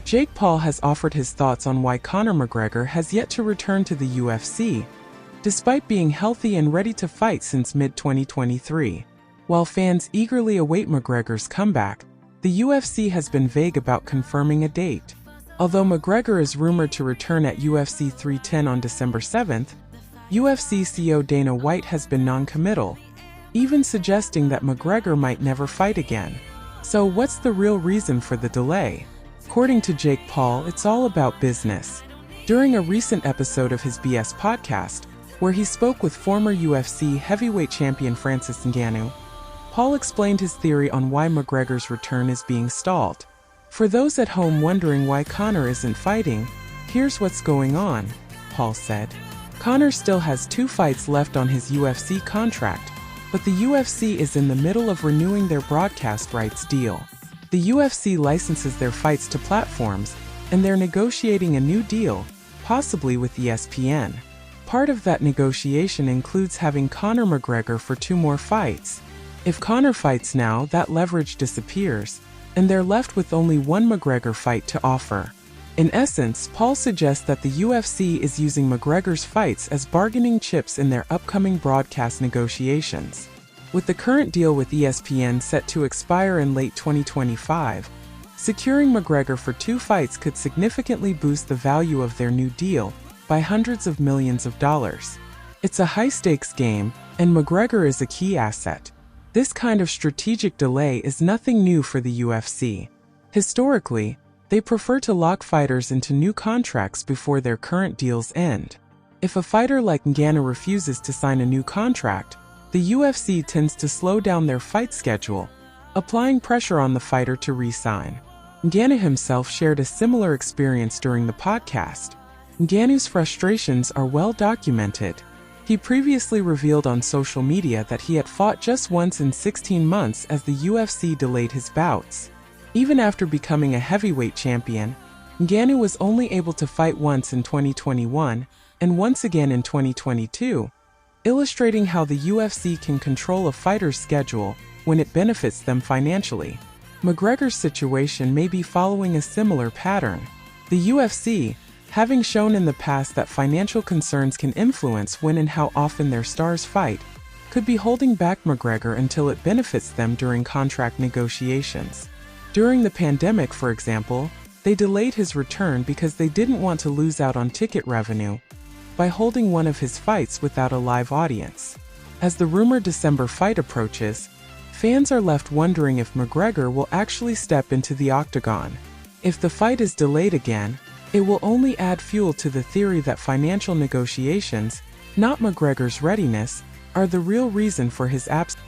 Jake Paul has offered his thoughts on why Conor McGregor has yet to return to the UFC, despite being healthy and ready to fight since mid-2023. While fans eagerly await McGregor's comeback, the UFC has been vague about confirming a date. Although McGregor is rumored to return at UFC 310 on December 7th, UFC CEO Dana White has been non-committal, even suggesting that McGregor might never fight again. So what's the real reason for the delay? According to Jake Paul, it's all about business. During a recent episode of his BS podcast, where he spoke with former UFC heavyweight champion Francis Ngannou, Paul explained his theory on why McGregor's return is being stalled. For those at home wondering why Conor isn't fighting, here's what's going on, Paul said. Conor still has 2 fights left on his UFC contract, but the UFC is in the middle of renewing their broadcast rights deal. The UFC licenses their fights to platforms, and they're negotiating a new deal, possibly with ESPN. Part of that negotiation includes having Conor McGregor for 2 more fights. If Conor fights now, that leverage disappears, and they're left with only 1 McGregor fight to offer. In essence, Paul suggests that the UFC is using McGregor's fights as bargaining chips in their upcoming broadcast negotiations. With the current deal with ESPN set to expire in late 2025, securing McGregor for 2 fights could significantly boost the value of their new deal by hundreds of millions of dollars. It's a high-stakes game, and McGregor is a key asset. This kind of strategic delay is nothing new for the UFC. Historically, they prefer to lock fighters into new contracts before their current deals end. If a fighter like Ngannou refuses to sign a new contract, the UFC tends to slow down their fight schedule, applying pressure on the fighter to re-sign. Ngannou himself shared a similar experience during the podcast. Ngannou's frustrations are well documented. He previously revealed on social media that he had fought just once in 16 months as the UFC delayed his bouts. Even after becoming a heavyweight champion, Ngannou was only able to fight once in 2021 and once again in 2022, illustrating how the UFC can control a fighter's schedule when it benefits them financially. McGregor's situation may be following a similar pattern. The UFC, having shown in the past that financial concerns can influence when and how often their stars fight, could be holding back McGregor until it benefits them during contract negotiations. During the pandemic, for example, they delayed his return because they didn't want to lose out on ticket revenue by holding one of his fights without a live audience. As the rumored December fight approaches, fans are left wondering if McGregor will actually step into the octagon. If the fight is delayed again, it will only add fuel to the theory that financial negotiations, not McGregor's readiness, are the real reason for his absence.